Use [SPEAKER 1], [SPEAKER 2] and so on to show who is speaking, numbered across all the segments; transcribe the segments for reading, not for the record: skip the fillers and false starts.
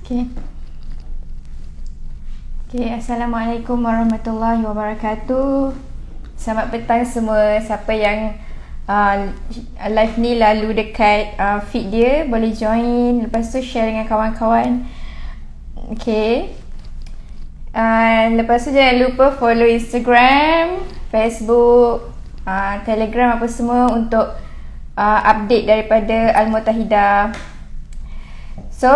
[SPEAKER 1] Okay. Assalamualaikum warahmatullahi wabarakatuh. Selamat petang semua. Siapa yang live ni lalu dekat feed dia, boleh join. Lepas tu share dengan kawan-kawan. Okay. Lepas tu jangan lupa follow Instagram, Facebook, Telegram apa semua untuk update daripada Al-Mutahidah. So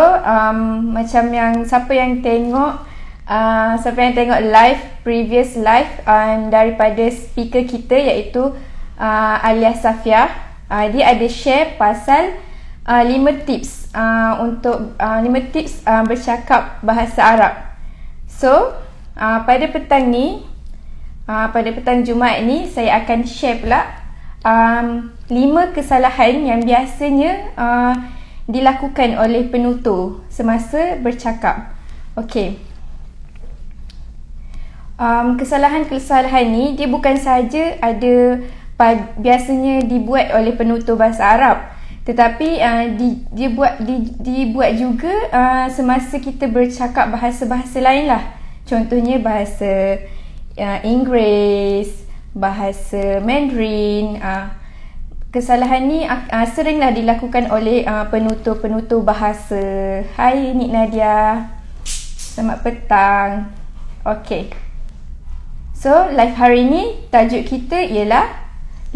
[SPEAKER 1] macam yang siapa yang tengok live, previous live daripada speaker kita iaitu Alia Safia, dia ada share pasal 5 tips untuk 5 tips bercakap bahasa Arab. So pada petang ni, pada petang Jumaat ni, saya akan share pula 5 kesalahan yang biasanya dilakukan oleh penutur semasa bercakap. Okey. Kesalahan-kesalahan ni dia bukan sahaja ada biasanya dibuat oleh penutur bahasa Arab, tetapi dibuat juga semasa kita bercakap bahasa-bahasa lain lah. Contohnya bahasa Inggeris, bahasa Mandarin. Kesalahan ni seringlah dilakukan oleh penutur-penutur bahasa. Hai Nik Nadia, selamat petang. Okay. So live hari ni tajuk kita ialah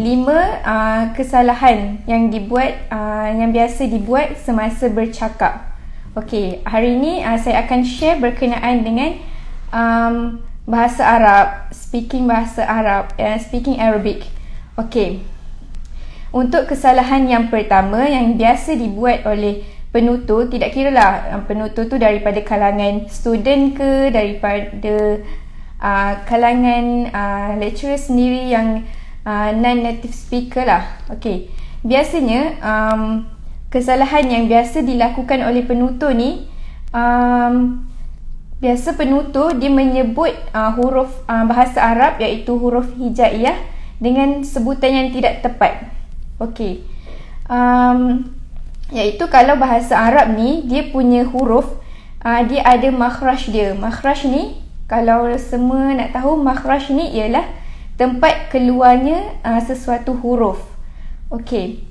[SPEAKER 1] 5 kesalahan yang biasa dibuat semasa bercakap. Okay, hari ni saya akan share berkenaan dengan bahasa Arab, speaking bahasa Arab, speaking Arabic. Okay. Untuk kesalahan yang pertama yang biasa dibuat oleh penutur, tidak kira lah penutur tu daripada kalangan student ke, daripada kalangan lecturer sendiri yang non-native speaker lah. Okay. Biasanya kesalahan yang biasa dilakukan oleh penutur ni, biasa penutur dia menyebut huruf bahasa Arab iaitu huruf hijaiyah dengan sebutan yang tidak tepat. Okey. Iaitu kalau bahasa Arab ni dia punya huruf dia ada makhraj dia. Makhraj ni, kalau semua nak tahu, makhraj ni ialah tempat keluarnya sesuatu huruf. Okey.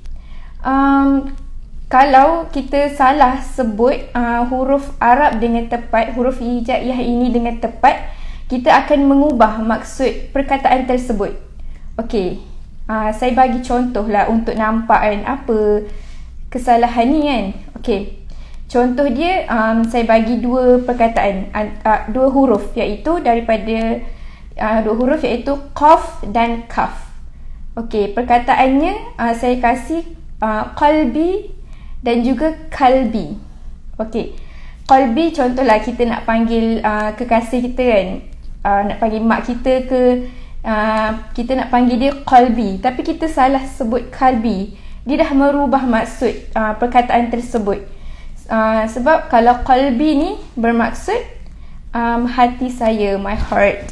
[SPEAKER 1] Kalau kita salah sebut huruf Arab dengan tepat, huruf hijaiyah ini dengan tepat, kita akan mengubah maksud perkataan tersebut. Okey. Saya bagi contoh lah untuk nampak kan apa kesalahan ni kan. Okey. Contoh dia, saya bagi 2 perkataan, 2 huruf iaitu daripada 2 huruf iaitu qaf dan kaf. Okey, perkataannya saya kasih qalbi dan juga kalbi. Okey. Qalbi contohlah kita nak panggil kekasih kita kan. Nak panggil mak kita ke, kita nak panggil dia qalbi, tapi kita salah sebut kalbi, dia dah merubah maksud perkataan tersebut. Sebab kalau qalbi ni bermaksud hati saya, my heart.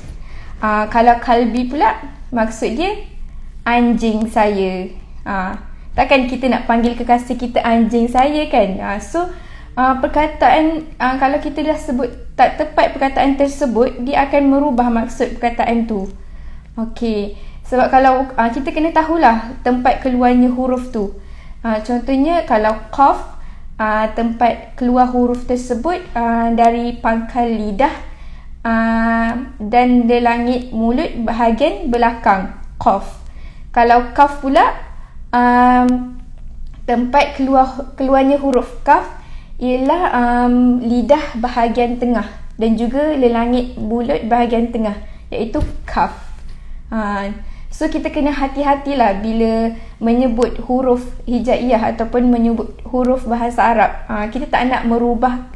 [SPEAKER 1] Kalau kalbi pula maksud dia anjing saya. Takkan kita nak panggil kekasih kita anjing saya kan. So perkataan, kalau kita dah sebut tak tepat perkataan tersebut, dia akan merubah maksud perkataan tu. Okey, sebab kalau kita kena tahulah tempat keluarnya huruf tu. Contohnya kalau qaf, tempat keluar huruf tersebut dari pangkal lidah dan di langit mulut bahagian belakang, qaf. Kalau kaf pula, tempat keluarnya huruf kaf ialah lidah bahagian tengah dan juga lelangit mulut bahagian tengah, iaitu kaf. So kita kena hati-hatilah bila menyebut huruf hijaiyah ataupun menyebut huruf bahasa Arab. Kita tak nak merubah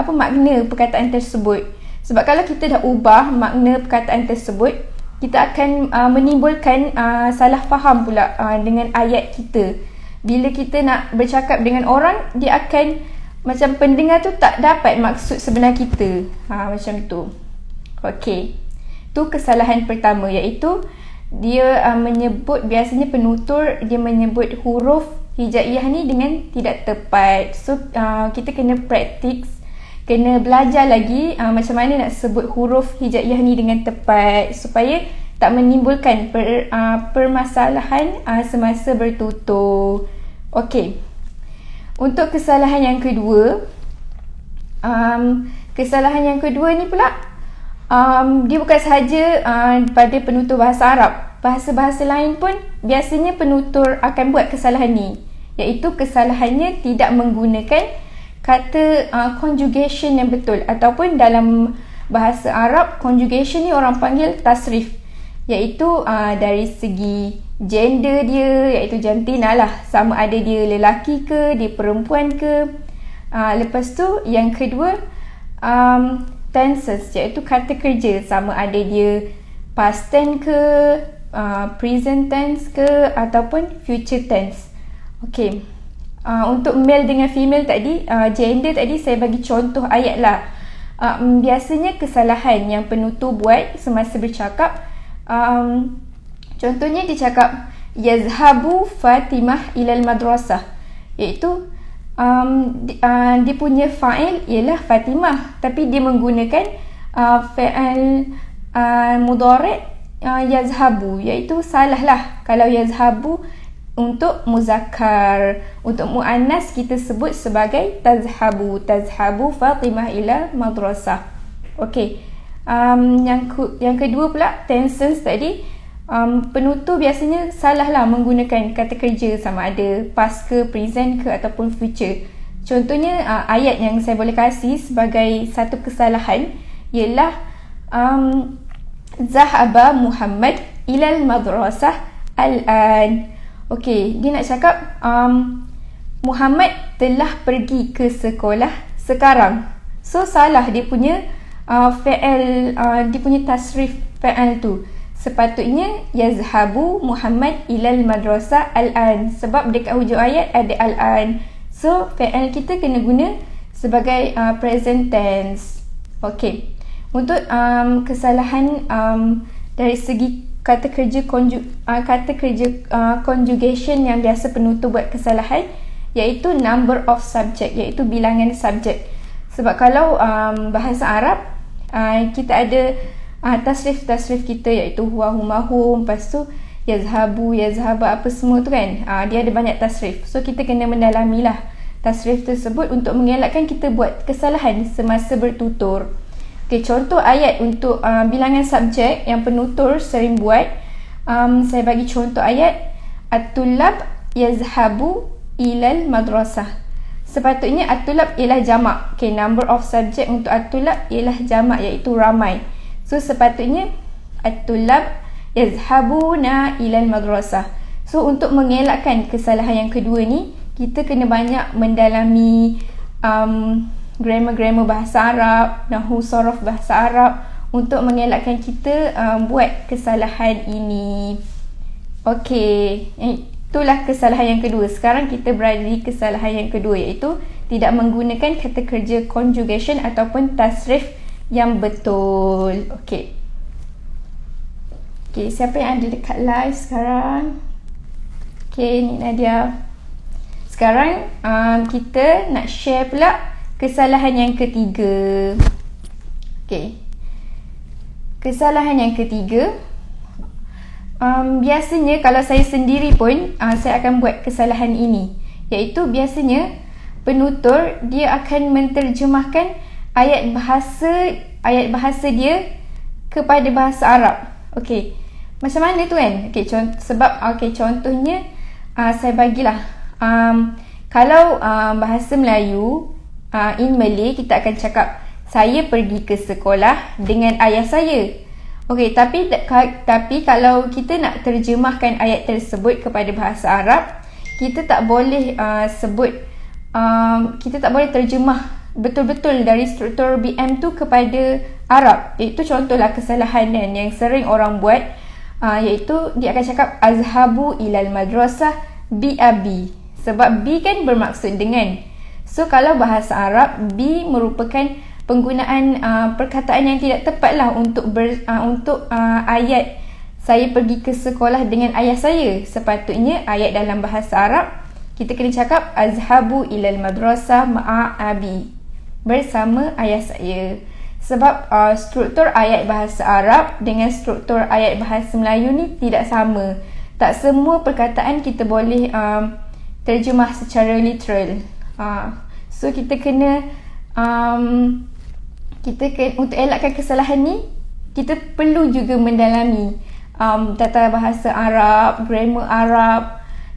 [SPEAKER 1] makna perkataan tersebut. Sebab kalau kita dah ubah makna perkataan tersebut, kita akan menimbulkan salah faham pula dengan ayat kita. Bila kita nak bercakap dengan orang, dia akan macam pendengar tu tak dapat maksud sebenar kita. Macam tu. Okey. Tu kesalahan pertama, iaitu dia biasanya penutur dia menyebut huruf hijaiyah ni dengan tidak tepat. So kita kena practice, kena belajar lagi macam mana nak sebut huruf hijaiyah ni dengan tepat supaya tak menimbulkan permasalahan semasa bertutur. Okey. Untuk kesalahan yang kedua, ni pula dia bukan sahaja pada penutur bahasa Arab. Bahasa-bahasa lain pun biasanya penutur akan buat kesalahan ni, iaitu kesalahannya tidak menggunakan kata conjugation yang betul, ataupun dalam bahasa Arab conjugation ni orang panggil tasrif, iaitu dari segi gender dia, iaitu jantina lah, sama ada dia lelaki ke, dia perempuan ke. Lepas tu yang kedua tenses, iaitu kata kerja, sama ada dia past tense ke, present tense ke, ataupun future tense. Okey. Untuk male dengan female tadi, gender tadi saya bagi contoh ayat lah. Biasanya kesalahan yang penutur buat semasa bercakap, contohnya dia cakap yazhabu Fatimah ilal madrasah, iaitu dia punya fa'il ialah Fatimah, tapi dia menggunakan fa'il mudhari' yazhabu, iaitu salah lah. Kalau yazhabu untuk muzakkar, untuk muannas kita sebut sebagai tazhabu Fatimah ila madrasah. Okey. Yang kedua pula tenses tadi, penutur biasanya salah lah menggunakan kata kerja, sama ada past ke, present ke, ataupun future. Contohnya ayat yang saya boleh kasih sebagai satu kesalahan ialah Zahaba Muhammad ilal madrasah al-an. Okey, dia nak cakap Muhammad telah pergi ke sekolah sekarang. So salah dia punya fa'il, dia punya tasrif fa'il tu. Sepatutnya yazhabu Muhammad ilal madrasah al-an, sebab dekat hujung ayat ada al-an. So fa'il kita kena guna sebagai present tense. Okey. Untuk kesalahan dari segi kata kerja conjugation yang biasa penutur buat kesalahan, iaitu number of subject, iaitu bilangan subjek. Sebab kalau bahasa Arab kita ada tasrif kita, iaitu huwa, huma, hum, lepas tu yazhabu, yazhaba, apa semua tu kan, dia ada banyak tasrif. So kita kena mendalamilah tasrif tersebut untuk mengelakkan kita buat kesalahan semasa bertutur. Okay, contoh ayat untuk bilangan subjek yang penutur sering buat, saya bagi contoh ayat at-tullab yazhabu ilal madrasah. Sepatutnya at-tullab ialah jamak. Okay, number of subject untuk at-tullab ialah jamak, iaitu ramai. So sepatutnya at-tullab yazhabuna ilal madrasah. So untuk mengelakkan kesalahan yang kedua ni, kita kena banyak mendalami grammar bahasa Arab, nahwu sorof bahasa Arab, untuk mengelakkan kita buat kesalahan ini. Okey, itulah kesalahan yang kedua. Sekarang kita berada di kesalahan yang kedua, iaitu tidak menggunakan kata kerja conjugation ataupun tasrif yang betul. Okey. Okey, siapa yang ada dekat live sekarang? Okey, ni Nadia. Sekarang kita nak share pula kesalahan yang ketiga. Okey. Kesalahan yang ketiga, biasanya kalau saya sendiri pun saya akan buat kesalahan ini, iaitu biasanya penutur dia akan menterjemahkan ayat bahasa dia kepada bahasa Arab. Okey. Macam mana tu kan? Okey, contohnya saya bagilah kalau bahasa Melayu, in Malay kita akan cakap saya pergi ke sekolah dengan ayah saya. Okey, tapi kalau kita nak terjemahkan ayat tersebut kepada bahasa Arab, kita tak boleh kita tak boleh terjemah betul-betul dari struktur BM tu kepada Arab. Itu contohlah kesalahan yang sering orang buat, iaitu dia akan cakap azhabu ilal madrasah bi abi, sebab bi kan bermaksud dengan. So kalau bahasa Arab, bi merupakan penggunaan perkataan yang tidak tepat lah untuk ayat saya pergi ke sekolah dengan ayah saya. Sepatutnya ayat dalam bahasa Arab Kita kena cakap azhabu ilal madrasah ma'a abi, bersama ayah saya. Sebab struktur ayat bahasa Arab dengan struktur ayat bahasa Melayu ni tidak sama. Tak semua perkataan kita boleh terjemah secara literal. So kita kena untuk elakkan kesalahan ni, kita perlu juga mendalami tata bahasa Arab, grammar Arab,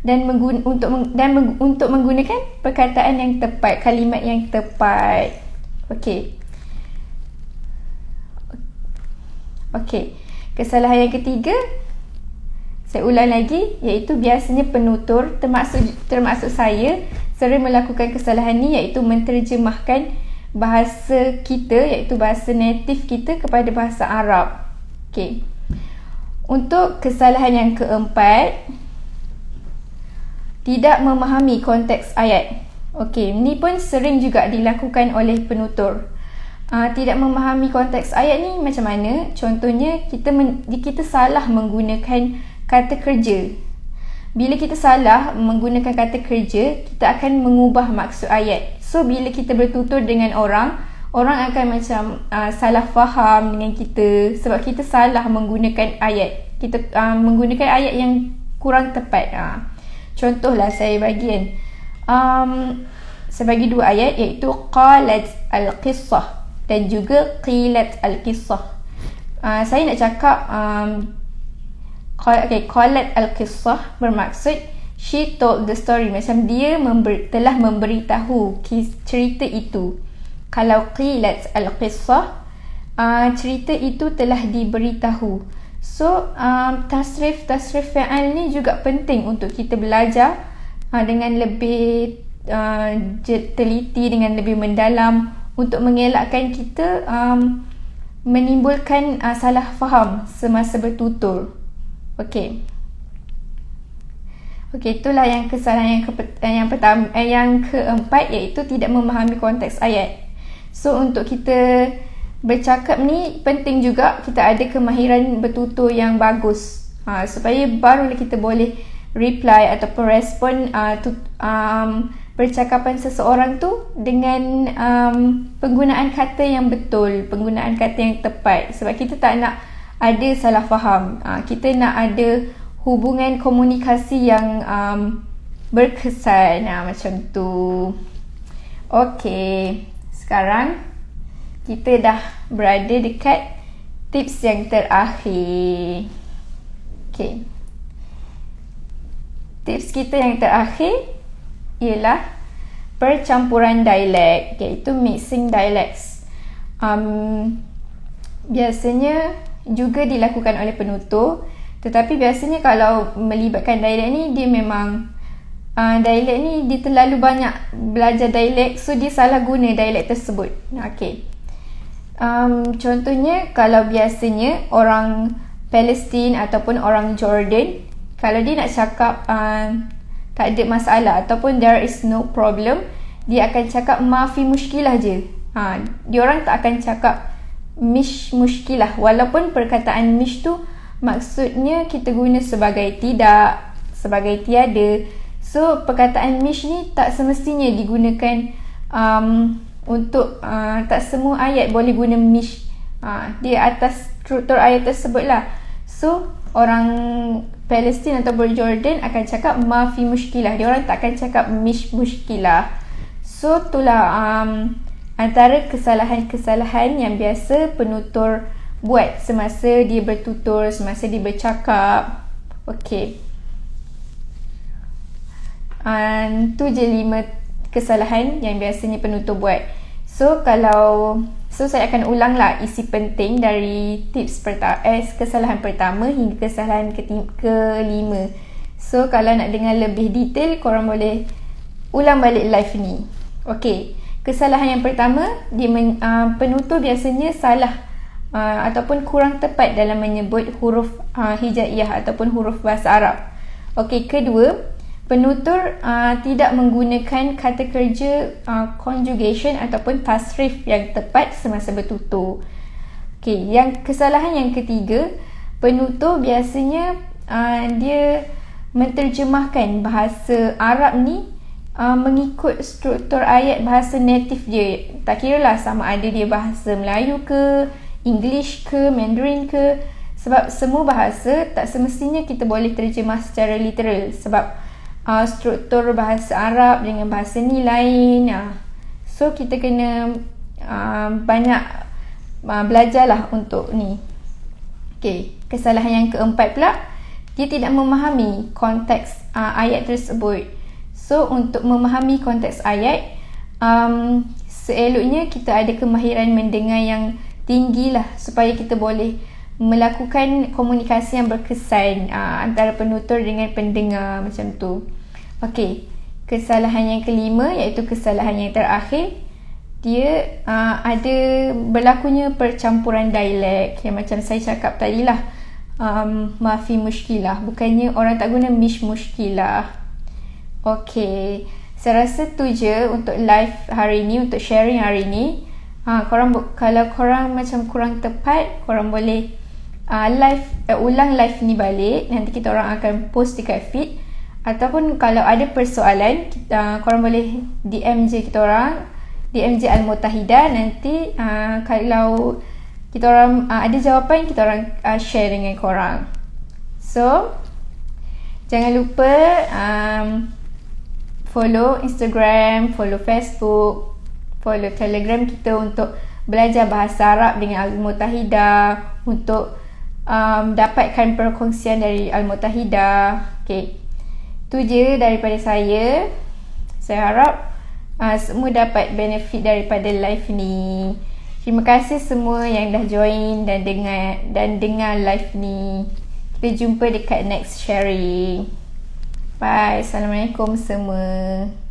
[SPEAKER 1] dan untuk menggunakan perkataan yang tepat, kalimat yang tepat. Okey. Kesalahan yang ketiga, saya ulang lagi, iaitu biasanya penutur termasuk saya sering melakukan kesalahan ni, iaitu menterjemahkan bahasa kita, iaitu bahasa native kita kepada bahasa Arab. Okey. Untuk kesalahan yang keempat, tidak memahami konteks ayat. Okey, ini pun sering juga dilakukan oleh penutur. Tidak memahami konteks ayat ni macam mana? Contohnya, kita salah menggunakan kata kerja. Bila kita salah menggunakan kata kerja, kita akan mengubah maksud ayat. So, bila kita bertutur dengan orang akan macam salah faham dengan kita sebab kita salah menggunakan ayat. Kita menggunakan ayat yang kurang tepat. Contohlah saya bagi saya bagi dua ayat, iaitu qalat al-qissah dan juga qilat al-qissah. Saya nak cakap qalat al-qissah bermaksud she told the story, macam dia telah memberitahu cerita itu. Kalau qilat al-qissah, cerita itu telah diberitahu. So, tasrif fi'al ni juga penting untuk kita belajar dengan lebih teliti, dengan lebih mendalam, untuk mengelakkan kita menimbulkan salah faham semasa bertutur. Okey, itulah yang kesalahan yang keempat, iaitu tidak memahami konteks ayat. So, untuk kita bercakap ni penting juga kita ada kemahiran bertutur yang bagus, supaya barulah kita boleh reply ataupun respon percakapan seseorang tu dengan penggunaan kata yang betul, penggunaan kata yang tepat. Sebab kita tak nak ada salah faham, kita nak ada hubungan komunikasi yang berkesan, macam tu. Okey, sekarang kita dah berada dekat tips yang terakhir. Okey. Tips kita yang terakhir ialah percampuran dialek, iaitu mixing dialects. Biasanya juga dilakukan oleh penutur, tetapi biasanya kalau melibatkan dialek ni, dia memang dialek ni dia terlalu banyak belajar dialek, so dia salah guna dialek tersebut. Okey. Contohnya, kalau biasanya orang Palestin ataupun orang Jordan, kalau dia nak cakap tak ada masalah ataupun there is no problem, dia akan cakap ma fi mushkilah je. Diorang tak akan cakap mish mushkilah, walaupun perkataan mish tu maksudnya kita guna sebagai tidak, sebagai tiada. So, perkataan mish ni tak semestinya digunakan untuk tak semua ayat boleh guna mish. Dia atas struktur ayat tersebut lah. So, orang Palestin atau Jordan akan cakap ma fi mushkilah, dia orang tak akan cakap mish mushkilah. So, itulah antara kesalahan-kesalahan yang biasa penutur buat semasa dia bertutur, semasa dia bercakap. Okey, tu je 5 kesalahan yang biasanya penutur buat. So, saya akan ulanglah isi penting dari kesalahan pertama hingga kesalahan kelima. So, kalau nak dengar lebih detail, korang boleh ulang balik live ni. Okey, kesalahan yang pertama, penutur biasanya salah ataupun kurang tepat dalam menyebut huruf hijaiyah ataupun huruf bahasa Arab. Okey, kedua, penutur tidak menggunakan kata kerja conjugation ataupun tasrif yang tepat semasa bertutur. Okey, kesalahan yang ketiga, penutur biasanya dia menterjemahkan bahasa Arab ni mengikut struktur ayat bahasa native dia. Tak kira lah sama ada dia bahasa Melayu ke, English ke, Mandarin ke. Sebab semua bahasa tak semestinya kita boleh terjemah secara literal. Sebab struktur bahasa Arab dengan bahasa ni lain. So kita kena banyak belajarlah untuk ni. Okay, kesalahan yang keempat pula, dia tidak memahami konteks ayat tersebut. So untuk memahami konteks ayat, seeloknya kita ada kemahiran mendengar yang tinggi lah, supaya kita boleh melakukan komunikasi yang berkesan antara penutur dengan pendengar, macam tu. Okay, kesalahan yang kelima, iaitu kesalahan yang terakhir, dia ada berlakunya percampuran dialek, yang macam saya cakap tadi lah, mafi muskilah, bukannya orang tak guna mish muskilah. Okay, saya rasa tu je untuk live hari ni, untuk sharing hari ni. Kalau korang macam kurang tepat, korang boleh ulang live ni balik. Nanti kita orang akan post dekat feed. Ataupun kalau ada persoalan, korang boleh DM je kita orang, DM je Al-Mutahidah. Nanti kalau kita orang ada jawapan, kita orang share dengan korang. So jangan lupa follow Instagram, follow Facebook, follow Telegram kita untuk belajar bahasa Arab dengan Al-Mutahidah, untuk dapatkan perkongsian dari Al-Mutahidah. Okay, tu je daripada saya. Saya harap semua dapat benefit daripada live ni. Terima kasih semua yang dah join dan dengar live ni. Kita jumpa dekat next sharing. Bye. Assalamualaikum semua.